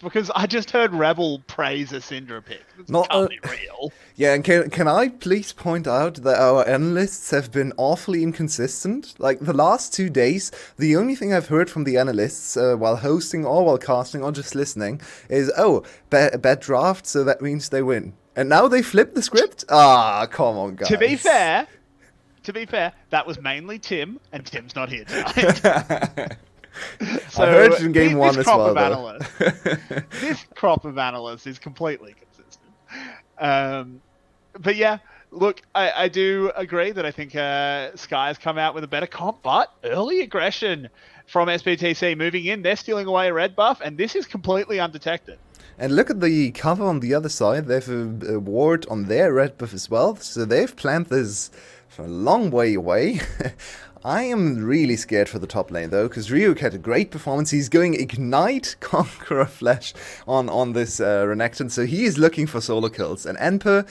because I just heard Rebel praise a Syndra pick. This Not, can't be real. Yeah, and can I please point out that our analysts have been awfully inconsistent? Like, the last 2 days, the only thing I've heard from the analysts while hosting or while casting or just listening is, oh, bad draft, so that means they win. And now they flip the script? Ah, come on, guys. To be fair, that was mainly Tim, and Tim's not here tonight. So I heard it in game one as well, though. This crop of analysts is completely consistent. But yeah, look, I do agree that I think Sky's come out with a better comp, but early aggression from SBTC moving in. They're stealing away a red buff, and this is completely undetected. And look at the cover on the other side. They have a ward on their red buff as well, so they've planned this from a long way away. I am really scared for the top lane, though, because Ryuk had a great performance. He's going Ignite, Conqueror Flash on this Renekton, so he is looking for solo kills. And Emperor,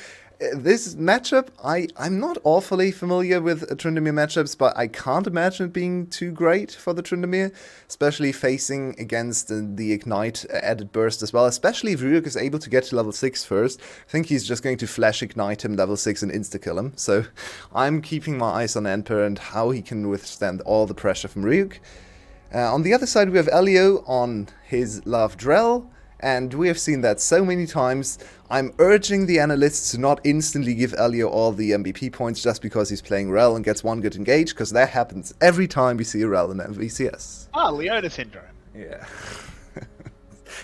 this matchup, I'm not awfully familiar with Tryndamere matchups, but I can't imagine it being too great for the Tryndamere, especially facing against the Ignite added burst as well, especially if Ryuk is able to get to level 6 first. I think he's just going to Flash Ignite him level 6 and insta-kill him, so I'm keeping my eyes on Emperor and how he can withstand all the pressure from Ryuk. On the other side, we have Elio on his love Drell, and we have seen that so many times. I'm urging the analysts to not instantly give Elio all the MVP points just because he's playing Rel and gets one good engage, because that happens every time we see a Rel in VCS. Ah, Leona Syndrome. Yeah.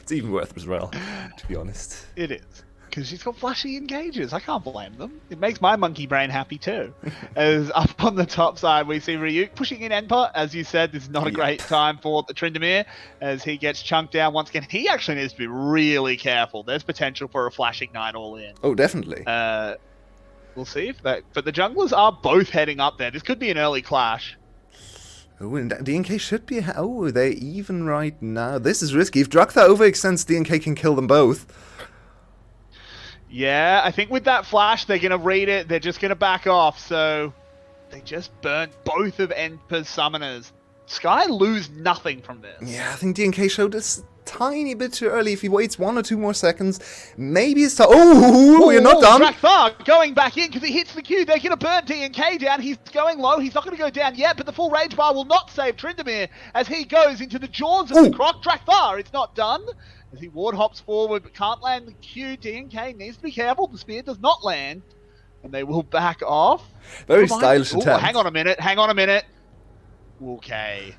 It's even worse with Rel, to be honest. It is. Because she's got flashy engages. I can't blame them. It makes my monkey brain happy too. As up on the top side, we see Ryuk pushing in Enpa. As you said, this is not a great time for the Tryndamere as he gets chunked down once again. He actually needs to be really careful. There's potential for a Flash Ignite all in. Oh, definitely. We'll see if that... But the junglers are both heading up there. This could be an early clash. Oh, and DNK should be... Oh, they're even right now. This is risky. If Drakthar overextends, DNK can kill them both. Yeah, I think with that flash, they're going to read it. They're just going to back off. So they just burnt both of Enpa's summoners. Sky lose nothing from this. Yeah, I think DNK showed us tiny bit too early. If he waits 1 or 2 more seconds, maybe it's time. Oh, we're not done. Drakthar going back in because he hits the Q. They're going to burn DNK down. He's going low. He's not going to go down yet, but the full rage bar will not save Tryndamere as he goes into the jaws of the croc. Drakthar, it's not done. As he ward hops forward but can't land the Q, DNK needs to be careful. The spear does not land. And they will back off. Very stylish attempt. Hang on a minute. Okay.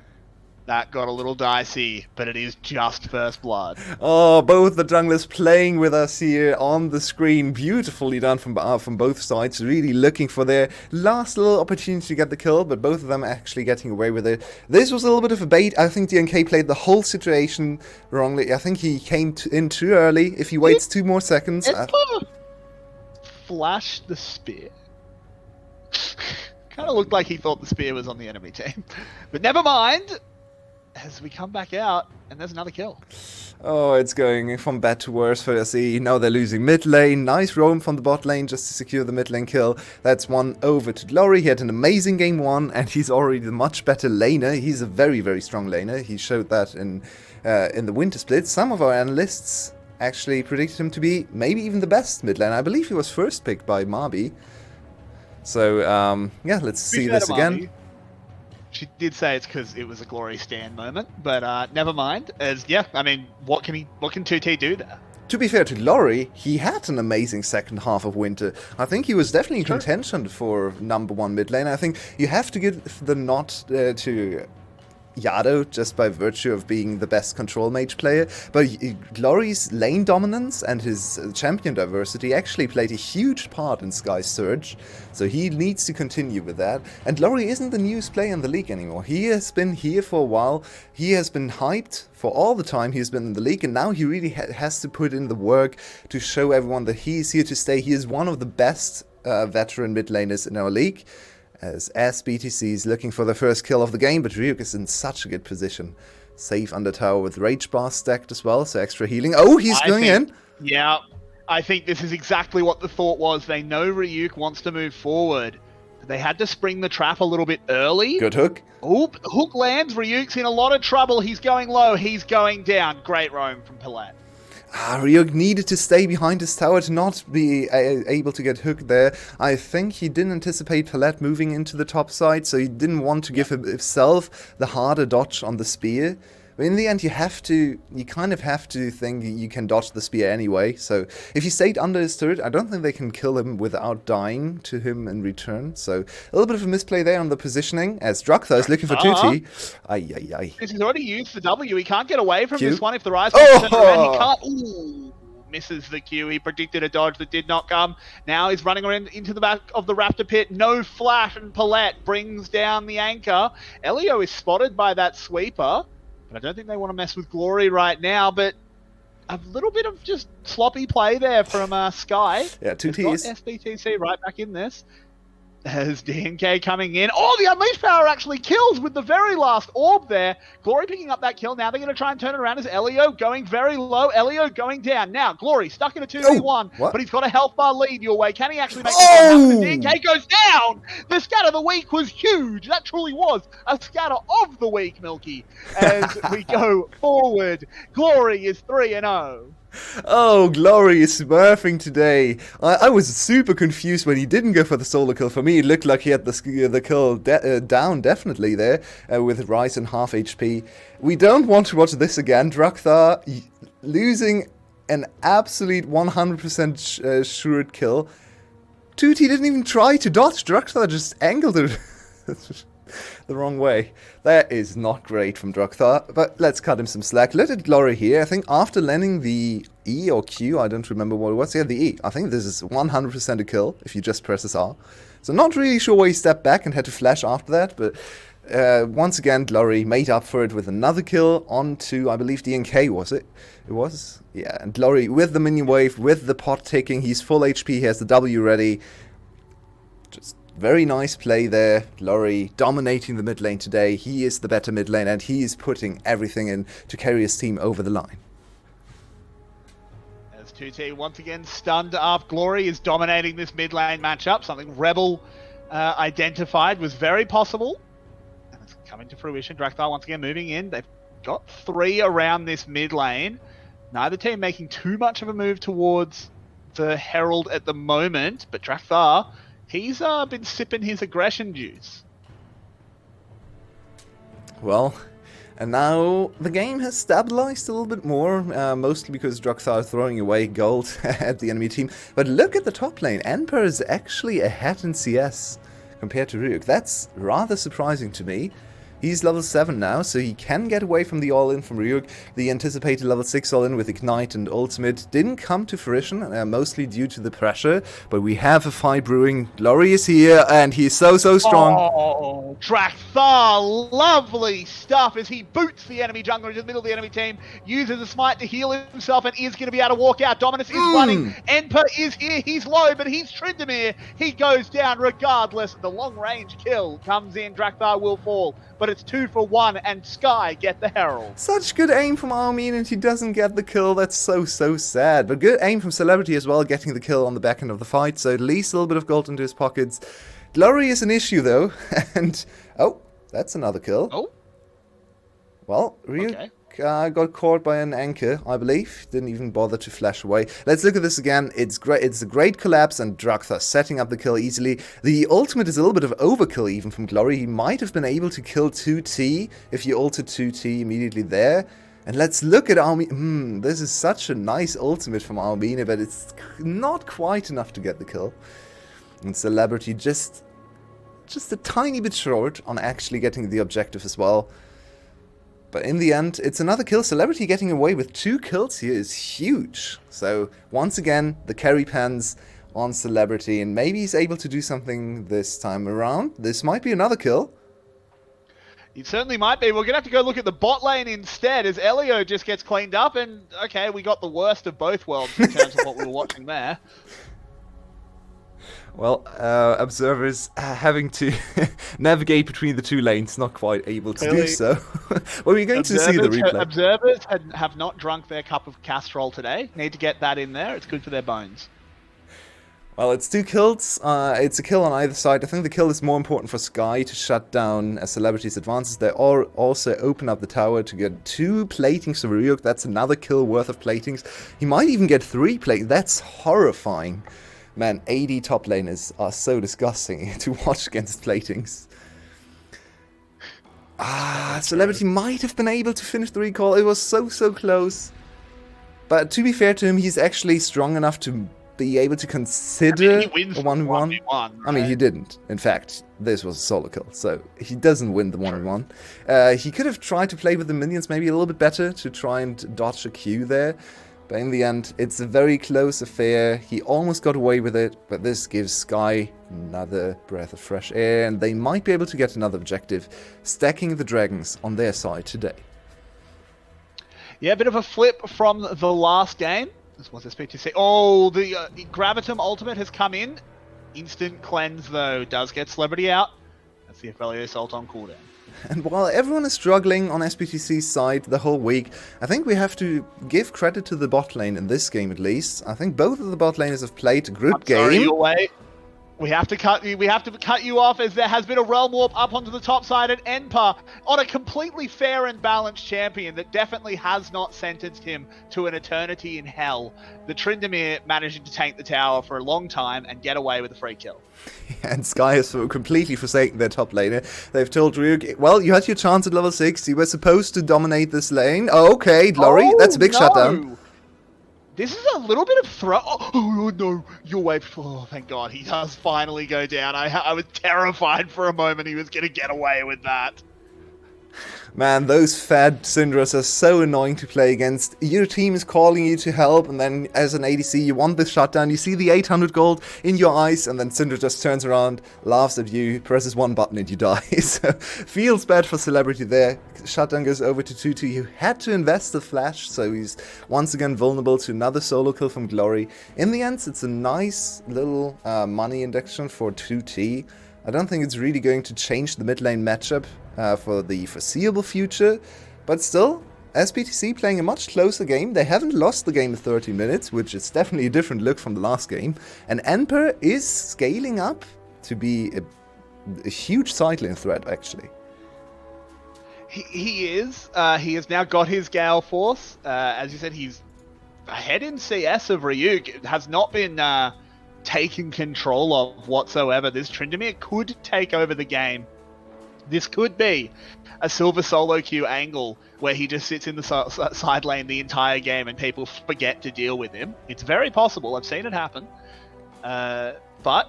That got a little dicey, but it is just first blood. Oh, both the junglers playing with us here on the screen. Beautifully done from both sides. Really looking for their last little opportunity to get the kill, but both of them actually getting away with it. This was a little bit of a bait. I think DNK played the whole situation wrongly. I think he came in too early. If he waits 2 more seconds... Flash the spear. Kind of looked like he thought the spear was on the enemy team. But never mind. As we come back out, and there's another kill. Oh, it's going from bad to worse for SE. Now they're losing mid lane. Nice roam from the bot lane just to secure the mid lane kill. That's one over to Glory. He had an amazing game 1, and he's already the much better laner. He's a very, very strong laner. He showed that in the winter split. Some of our analysts actually predicted him to be maybe even the best mid laner. I believe he was first picked by Marby. So, yeah, let's see this again. She did say it's because it was a Glory stand moment, but never mind. As yeah, I mean, what can 2T do there? To be fair to Glory, he had an amazing second half of winter. I think he was definitely in contention for #1 mid lane. I think you have to give the nod to Yado just by virtue of being the best control mage player, but Glory's lane dominance and his champion diversity actually played a huge part in Sky's surge, so he needs to continue with that. And Glory isn't the newest player in the league anymore. He has been here for a while, he has been hyped for all the time he's been in the league, and now he really has to put in the work to show everyone that he is here to stay. He is one of the best veteran mid laners in our league. As SBTC is looking for the first kill of the game, but Ryuk is in such a good position. Safe under tower with Rage Bar stacked as well, so extra healing. Oh, he's going in! Yeah, I think this is exactly what the thought was. They know Ryuk wants to move forward. They had to spring the trap a little bit early. Good hook. Oh, hook lands. Ryuk's in a lot of trouble. He's going low. He's going down. Great roam from Palat. Ryuk needed to stay behind his tower to not be able to get hooked there. I think he didn't anticipate Palette moving into the top side, so he didn't want to give himself the harder dodge on the spear. But in the end, you kind of have to think you can dodge the spear anyway. So if he stayed under his turret, I don't think they can kill him without dying to him in return. So a little bit of a misplay there on the positioning, as Druktha is looking for 2T. Ay. He's already used the W. He can't get away from Q. this one if the Rise turns around. He can't. Ooh, misses the Q. He predicted a dodge that did not come. Now he's running around into the back of the Raptor pit. No flash, and Palette brings down the anchor. Elio is spotted by that sweeper. But I don't think they want to mess with Glory right now, but a little bit of just sloppy play there from Sky. Yeah, 2Ts. SBTC right back in this. As DNK coming in. Oh, the Unleashed Power actually kills with the very last orb there. Glory picking up that kill. Now they're going to try and turn it around as Elio going very low. Elio going down. Now, Glory stuck in a 2v1, but he's got a health bar lead your way. Can he actually make this one happen? DNK goes down. The scatter of the week was huge. That truly was a scatter of the week, Milky. As we go forward, Glory is 3-0. Oh, Glory is smurfing today. I was super confused when he didn't go for the solo kill. For me, it looked like he had the kill down definitely there with Rise and half HP. We don't want to watch this again. Druktha losing an absolute 100% assured kill. 2T didn't even try to dodge. Druktha just angled it the wrong way. That is not great from Druktha, but let's cut him some slack. Let it Glory here. I think after landing the E or Q, I don't remember what it was. Yeah, the E. I think this is 100% a kill if you just press this R. So not really sure why he stepped back and had to flash after that, but once again, Glory made up for it with another kill onto, I believe, DNK, was it? It was? Yeah, and Glory with the minion wave, with the pot ticking, he's full HP, he has the W ready. Just very nice play there. Glory dominating the mid lane today. He is the better mid lane and he is putting everything in to carry his team over the line. As 2T once again stunned up. Glory is dominating this mid lane matchup. Something Rebel identified was very possible. And it's coming to fruition. Druktha once again moving in. They've got 3 around this mid lane. Neither team making too much of a move towards the Herald at the moment, but Druktha, he's been sipping his aggression juice. Well, and now the game has stabilized a little bit more, mostly because Druktha is throwing away gold at the enemy team. But look at the top lane. Emperor is actually ahead in CS compared to Ryuk. That's rather surprising to me. He's level 7 now, so he can get away from the all-in from Ryuk. The anticipated level 6 all-in with Ignite and Ultimate didn't come to fruition, mostly due to the pressure. But we have a fight brewing. Glory is here, and he's so strong. Oh, Druktha, lovely stuff as he boots the enemy jungler into the middle of the enemy team, uses a smite to heal himself, and is going to be able to walk out. Dominus is running. Emperor is here. He's low, but he's Tryndamere. He goes down regardless. The long-range kill comes in. Druktha will fall, but it's 2 for 1, and Sky get the Herald. Such good aim from Armin, and he doesn't get the kill. That's so sad. But good aim from Celebrity as well, getting the kill on the back end of the fight, so at least a little bit of gold into his pockets. Glory is an issue, though, and... oh, that's another kill. Oh. Well, Ryuk got caught by an anchor, I believe. Didn't even bother to flash away. Let's look at this again. It's great. It's a great collapse, and Druktha setting up the kill easily. The ultimate is a little bit of overkill even from Glory. He might have been able to kill 2T if you ulted 2T immediately there. And let's look at Armin. This is such a nice ultimate from Armin, but it's not quite enough to get the kill. And Celebrity just a tiny bit short on actually getting the objective as well. But in the end, it's another kill. Celebrity getting away with 2 kills here is huge. So, once again, the carry pans on Celebrity. And maybe he's able to do something this time around. This might be another kill. It certainly might be. We're going to have to go look at the bot lane instead as Elio just gets cleaned up. And, okay, we got the worst of both worlds in terms of what we were watching there. Well, observers having to navigate between the 2 lanes, not quite able to do so. Well, we're going to see the replay. Observers have not drunk their cup of castrol today. Need to get that in there. It's good for their bones. Well, it's 2 kills. It's a kill on either side. I think the kill is more important for Sky to shut down Celebrity's advances. They all also open up the tower to get 2 platings of Ryuk. That's another kill worth of platings. He might even get 3 platings. That's horrifying. Man, AD top laners are so disgusting to watch against platings. Celebrity might have been able to finish the recall. It was so close. But to be fair to him, he's actually strong enough to be able to consider he wins a 1v1. Right? I mean, he didn't. In fact, this was a solo kill, so he doesn't win the 1v1. He could have tried to play with the minions maybe a little bit better to try and dodge a Q there. But in the end, it's a very close affair. He almost got away with it, but this gives Sky another breath of fresh air, and they might be able to get another objective, stacking the dragons on their side today. Yeah, a bit of a flip from the last game. This was SPTC. Oh, the Gravitum ultimate has come in. Instant cleanse, though, does get Celebrity out. That's the Aphelios Assault on cooldown. And while everyone is struggling on SPTC's side the whole week, I think we have to give credit to the bot lane in this game at least. I think both of the bot laners have played a good game. Sorry, your way. We have to cut you off, as there has been a realm warp up onto the top side at Enpa on a completely fair and balanced champion that definitely has not sentenced him to an eternity in hell. The Tryndamere managing to tank the tower for a long time and get away with a free kill. And Sky has completely forsaken their top laner. They've told Ryuk, well, you had your chance at level 6. You were supposed to dominate this lane. Oh, okay, Glory, that's a big shutdown. This is a little bit of throw. Oh no, your way. Oh, thank God, he does finally go down. I was terrified for a moment he was going to get away with that. Man, those fat Syndras are so annoying to play against. Your team is calling you to help, and then as an ADC, you want this shutdown. You see the 800 gold in your eyes, and then Syndra just turns around, laughs at you, presses one button, and you die. So, feels bad for Celebrity there. Shutdown goes over to Tutu, who had to invest the flash, so he's once again vulnerable to another solo kill from Glory. In the end, it's a nice little money induction for 2T. I don't think it's really going to change the mid lane matchup for the foreseeable future, but still, SPTC playing a much closer game. They haven't lost the game in 30 minutes, which is definitely a different look from the last game, and Emperor is scaling up to be a huge side lane threat, actually. He is. He has now got his Gale Force. As you said, he's ahead in CS of Ryuk. Has not been taken control of whatsoever. This Tryndamere could take over the game. This could be a silver solo queue angle where he just sits in the side lane the entire game and people forget to deal with him. It's very possible. I've seen it happen. But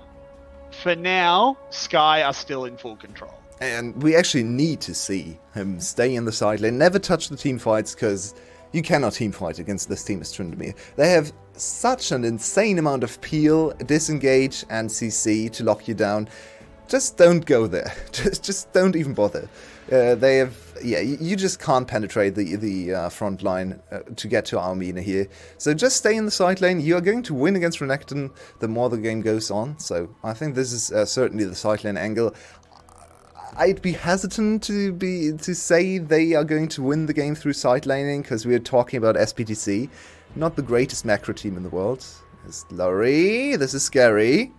for now, Sky are still in full control. And we actually need to see him stay in the side lane, never touch the team fights, because you cannot team fight against this team as Tryndamere. They have such an insane amount of peel, disengage, and CC to lock you down. Just don't go there. Just don't even bother. They have, you just can't penetrate the front line to get to Armina here. So just stay in the side lane. You are going to win against Renekton the more the game goes on. So I think this is certainly the side lane angle. I'd be hesitant to say they are going to win the game through side laning, because we're talking about SPTC, not the greatest macro team in the world. It's Glory. This is scary.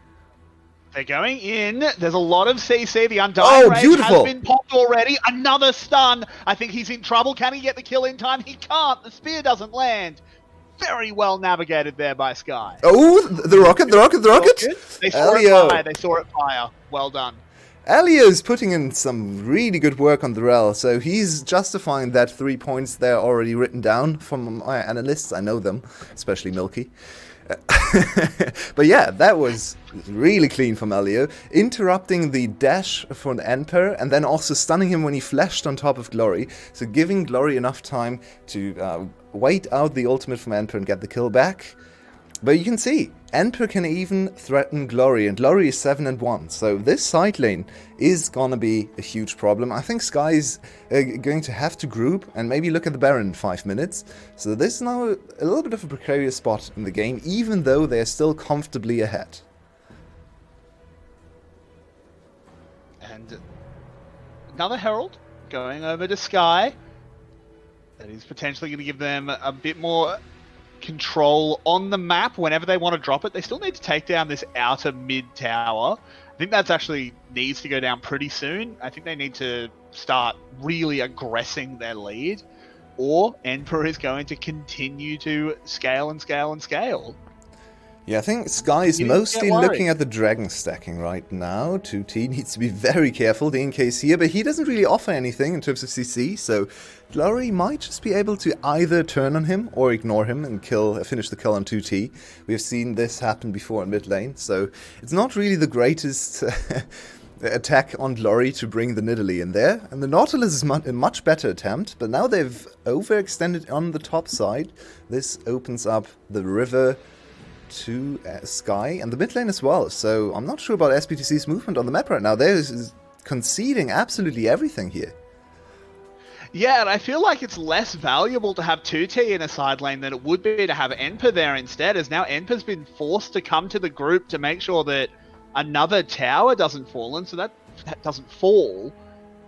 They're going in. There's a lot of CC. The Undying Rage has been popped already. Another stun. I think he's in trouble. Can he get the kill in time? He can't. The spear doesn't land. Very well navigated there by Sky. Oh, the rocket. They saw it fire. They saw it fire. Well done. Elio's putting in some really good work on the rel, so he's justifying that 3 points there already written down from my analysts. I know them, especially Milky. But yeah, that was really clean from Elio, interrupting the dash for the Emperor and then also stunning him when he flashed on top of Glory, so giving Glory enough time to wait out the ultimate from Emperor and get the kill back. But you can see, Emperor can even threaten Glory, and Glory is 7-1, so this side lane is gonna be a huge problem. I think Sky's going to have to group and maybe look at the Baron in 5 minutes. So this is now a little bit of a precarious spot in the game, even though they're still comfortably ahead. And another Herald going over to Sky. That is potentially going to give them a bit more control on the map whenever they want to drop it. They still need to take down this outer mid tower. I think that's actually needs to go down pretty soon. I think they need to start really aggressing their lead, or Emperor is going to continue to scale and scale and scale. Yeah, I think Sky is mostly looking at the dragon stacking right now. 2T needs to be very careful. The DNK's here, but he doesn't really offer anything in terms of CC, so Glory might just be able to either turn on him or ignore him and finish the kill on 2T. We've seen this happen before in mid lane, so it's not really the greatest attack on Glory to bring the Nidalee in there. And the Nautilus is a much better attempt, but now they've overextended on the top side. This opens up the river to Sky and the mid lane as well, so I'm not sure about SBTC's movement on the map right now. They're conceding absolutely everything here. Yeah, and I feel like it's less valuable to have 2T in a side lane than it would be to have Enper there instead, as now Enper's been forced to come to the group to make sure that another tower doesn't fall, and so that doesn't fall.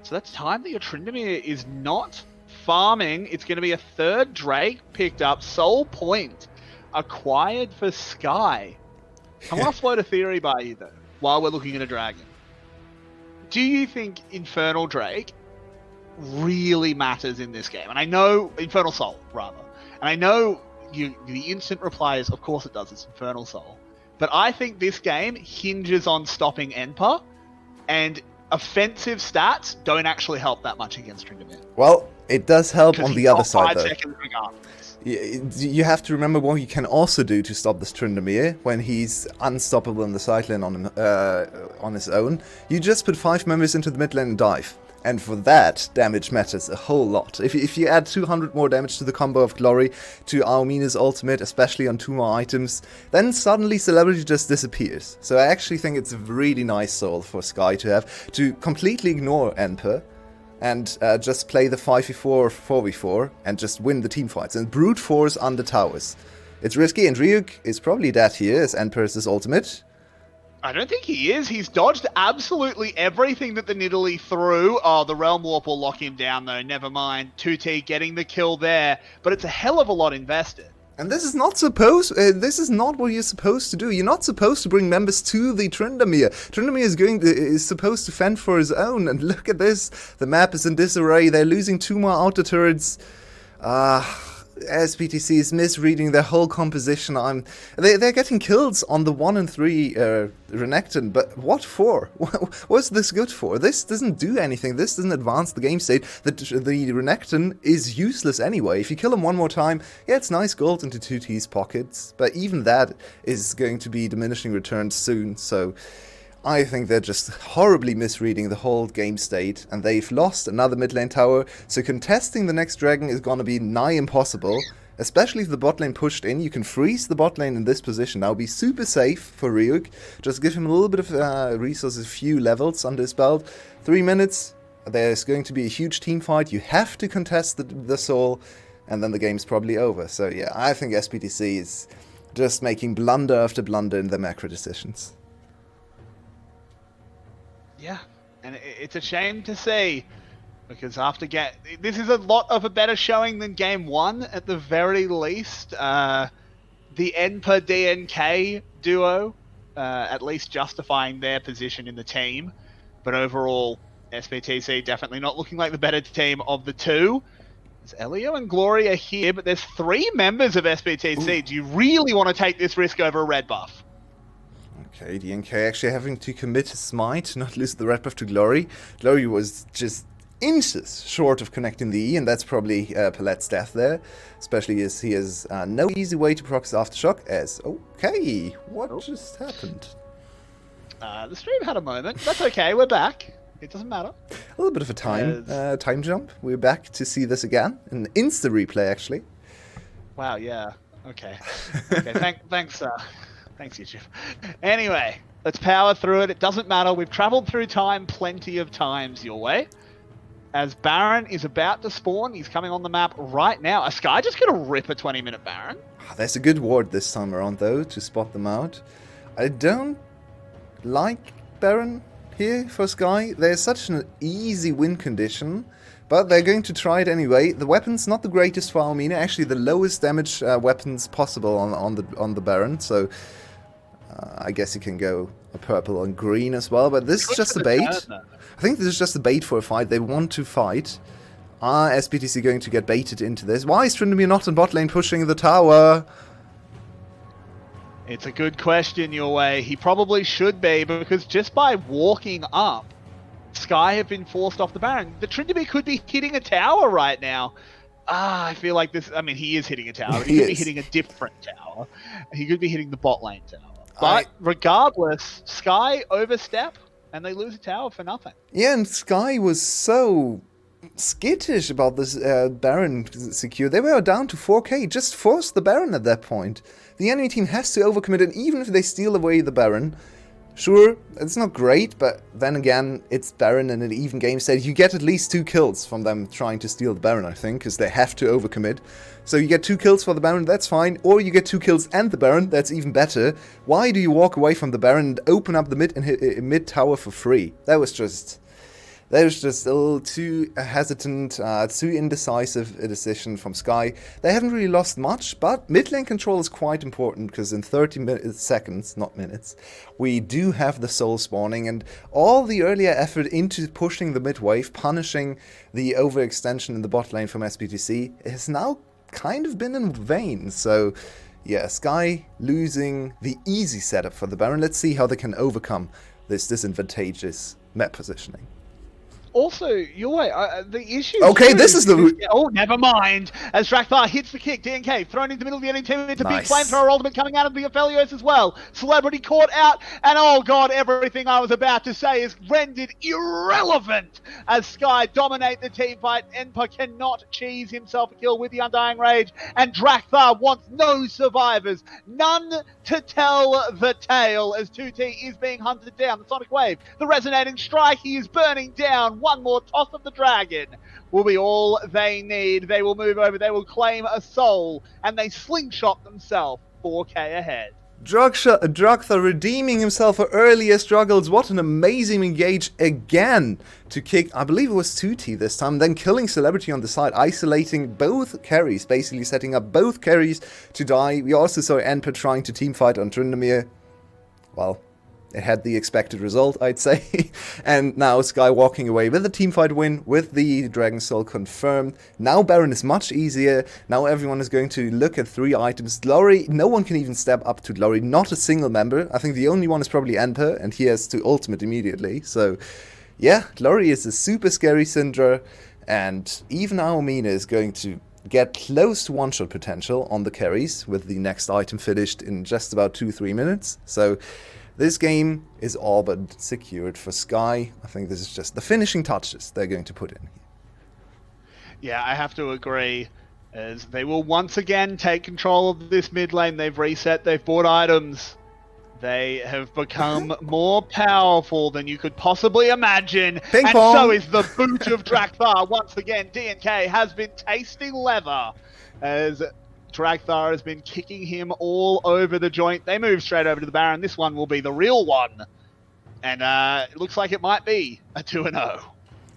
So that's time that your Tryndamere is not farming. It's going to be a third Drake picked up. Soul Point acquired for Sky. I want to float a theory by you, though, while we're looking at a dragon. Do you think Infernal Drake really matters in this game? And I know Infernal Soul, rather. And I know the instant reply is, of course it does, it's Infernal Soul. But I think this game hinges on stopping Enper, and offensive stats don't actually help that much against Tryndamere. Well, it does help on the other side, though. 5 seconds regardless. You have to remember what you can also do to stop this Tryndamere when he's unstoppable in the side lane on his own. You just put 5 members into the mid lane and dive. And for that, damage matters a whole lot. If you add 200 more damage to the combo of Glory, to Aomina's ultimate, especially on 2 more items, then suddenly Celebrity just disappears. So I actually think it's a really nice soul for Sky to have, to completely ignore Emper and just play the 5v4 or 4v4 and just win the team fights and brute force under towers. It's risky, and Ryuk is probably dead here as Emper is his ultimate. I don't think he is. He's dodged absolutely everything that the Nidalee threw. Oh, the Realm Warp will lock him down, though. Never mind. 2T getting the kill there, but it's a hell of a lot invested. And this is not this is not what you're supposed to do. You're not supposed to bring members to the Tryndamere. Tryndamere is supposed to fend for his own, and look at this. The map is in disarray. They're losing 2 more outer turrets. SPTC is misreading their whole composition. They're getting kills on the 1 and 3 Renekton, but what for? What's this good for? This doesn't do anything. This doesn't advance the game state. The Renekton is useless anyway. If you kill him one more time, yeah, it's nice gold into 2T's pockets, but even that is going to be diminishing returns soon, so I think they're just horribly misreading the whole game state, and they've lost another mid lane tower, so contesting the next dragon is gonna be nigh impossible, especially if the bot lane pushed in. You can freeze the bot lane in this position now, be super safe for Ryuk, just give him a little bit of resources, a few levels under his belt. 3 minutes, there's going to be a huge team fight, you have to contest the soul, and then the game's probably over. So yeah, I think SPTC is just making blunder after blunder in their macro decisions. Yeah, and it's a shame to see, because this is a lot of a better showing than game 1 at the very least. The Enper DNK duo, at least justifying their position in the team, but overall SPTC definitely not looking like the better team of the two. As Elio and Glory are here, but there's 3 members of SPTC. Ooh. Do you really want to take this risk over a red buff? Okay, DNK actually having to commit his smite to not lose the red buff to Glory. Glory was just inches short of connecting the E, and that's probably Palette's death there. Especially as he has no easy way to proc his Aftershock as... Okay, what just happened? The stream had a moment. That's okay, we're back. It doesn't matter. A little bit of a time jump. We're back to see this again. An insta replay, actually. Wow, yeah. Okay. Okay, thanks, thanks, YouTube. Anyway, let's power through it. It doesn't matter. We've traveled through time plenty of times your way. As Baron is about to spawn, he's coming on the map right now. A Sky just gonna rip a 20-minute Baron. There's a good ward this time around, though, to spot them out. I don't like Baron here for Sky. There's such an easy win condition, But they're going to try it anyway. The weapon's not the greatest for Almina. Actually, the lowest damage weapons possible on the Baron. So I guess you can go a purple and green as well. But this is just a bait. I think this is just a bait for a fight. They want to fight. Are SBTC going to get baited into this? Why is Tryndamere not in bot lane pushing the tower? It's a good question, your way. He probably should be, because just by walking up, Sky have been forced off the Baron. The Tryndamere could be hitting a tower right now. I feel like this... I mean, he is hitting a tower. He could be hitting a different tower. He could be hitting the bot lane tower. But regardless, Sky overstep, and they lose a tower for nothing. Yeah, and Sky was so skittish about this Baron secure. They were down to 4k. Just force the Baron at that point. The enemy team has to overcommit, and even if they steal away the Baron, sure, it's not great, but then again, it's Baron in an even game state. You get at least 2 kills from them trying to steal the Baron, I think, because they have to overcommit. So you get 2 kills for the Baron, that's fine, or you get 2 kills and the Baron, that's even better. Why do you walk away from the Baron and open up the mid tower for free? That was just a little too hesitant, too indecisive a decision from Sky. They haven't really lost much, but mid lane control is quite important, because in 30 seconds, not minutes, we do have the soul spawning, and all the earlier effort into pushing the mid wave, punishing the overextension in the bot lane from SBTC, has now kind of been in vain. So yeah, Sky losing the easy setup for the Baron. Let's see how they can overcome this disadvantageous map positioning. Also, your way, the issue... Okay, this is the... Oh, never mind. As Drakthar hits the kick, DNK thrown into the middle of the enemy team. It's a big flamethrower ultimate coming out of the Aphelios as well. Celebrity caught out, and oh god, everything I was about to say is rendered irrelevant as Sky dominate the team fight. Enpa cannot cheese himself a kill with the Undying Rage, and Drakthar wants no survivors. None to tell the tale as 2T is being hunted down. The Sonic Wave, the resonating strike, he is burning down. One more toss of the dragon will be all they need. They will move over, they will claim a soul, and they slingshot themselves 4k ahead. Drakthar redeeming himself for earlier struggles. What an amazing engage again to kick, I believe it was 2T this time, then killing Celebrity on the side, isolating both carries, basically setting up both carries to die. We also saw Enpa trying to teamfight on Tryndamere. Well, it had the expected result, I'd say. And now Sky walking away with the teamfight win, with the Dragon Soul confirmed. Now Baron is much easier. Now everyone is going to look at 3 items. Glory, no one can even step up to Glory. Not a single member. I think the only one is probably Enpa, and he has to ultimate immediately. So, yeah, Glory is a super scary Syndra. And even Aomina is going to get close to one-shot potential on the carries, with the next item finished in just about 2-3 minutes. So this game is all but secured for Sky. I think this is just the finishing touches they're going to put in here. Yeah, I have to agree, as they will once again take control of this mid lane. They've reset, they've bought items. They have become more powerful than you could possibly imagine. Ping and pong. So is the boot of Drakthar. Once again, DNK has been tasting leather, as Drakthar has been kicking him all over the joint. They move straight over to the Baron. This one will be the real one. And it looks like it might be a 2-0.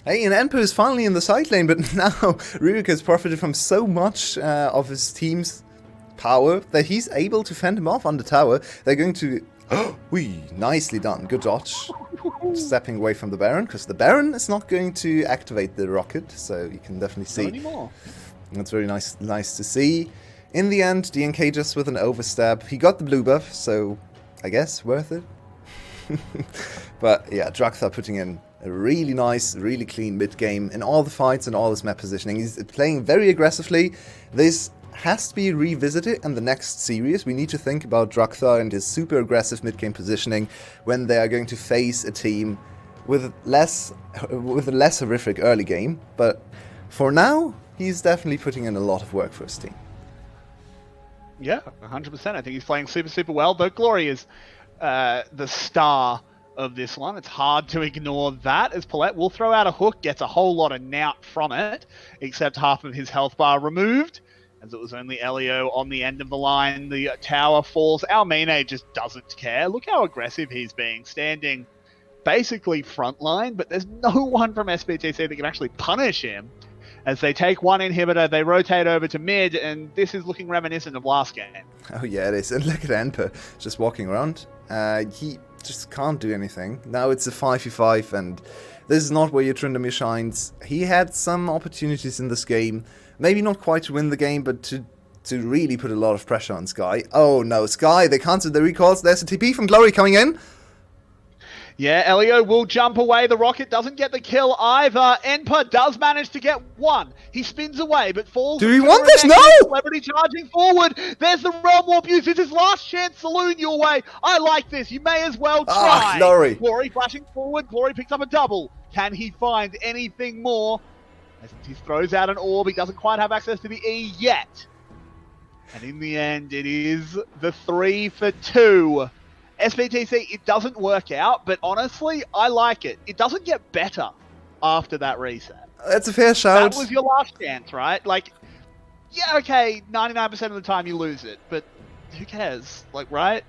Hey, and Enpa is finally in the side lane, but now Rubik has profited from so much of his team's power that he's able to fend him off on the tower. They're going to... Wee, nicely done. Good dodge. Stepping away from the Baron, because the Baron is not going to activate the rocket, so you can definitely see. Not anymore. That's very nice to see. In the end, DNK just with an overstab. He got the blue buff, so I guess worth it. But yeah, Drakthar putting in a really nice, really clean mid-game in all the fights and all his map positioning. He's playing very aggressively. This has to be revisited in the next series. We need to think about Drakthar and his super aggressive mid-game positioning when they are going to face a team with a less horrific early game. But for now, he's definitely putting in a lot of work for his team. Yeah, 100%. I think he's playing super, super well. Though Glory is the star of this one. It's hard to ignore that, as Paulette will throw out a hook, gets a whole lot of knout from it, except half of his health bar removed, as it was only Elio on the end of the line. The tower falls. Almine just doesn't care. Look how aggressive he's being, standing basically front line, but there's no one from SBTC that can actually punish him. As they take one inhibitor, they rotate over to mid, and this is looking reminiscent of last game. Oh yeah, it is. And look at Enper just walking around. He just can't do anything. Now it's a 5v5, and this is not where your Tryndamere shines. He had some opportunities in this game. Maybe not quite to win the game, but to really put a lot of pressure on Sky. Oh no, Sky, they cancelled the recalls. There's a TP from Glory coming in. Yeah, Elio will jump away. The rocket doesn't get the kill either. Enper does manage to get one. He spins away, but falls. Do we want this? No! Celebrity charging forward. There's the Realm Warp use. This is last chance saloon your way. I like this. You may as well try. Glory. Glory flashing forward. Glory picks up a double. Can he find anything more? As he throws out an orb, he doesn't quite have access to the E yet. And in the end, it is the 3 for 2. SBTC, it doesn't work out, but honestly, I like it. It doesn't get better after that reset. That's a fair shout. That was your last chance, right? Like, yeah, okay, 99% of the time you lose it, but who cares? Like, right?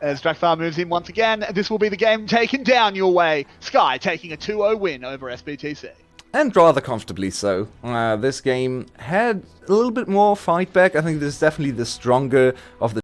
As Drakthar moves in once again, this will be the game taken down your way. Sky taking a 2-0 win over SBTC. And rather comfortably so. This game had a little bit more fight back. I think this is definitely the stronger of the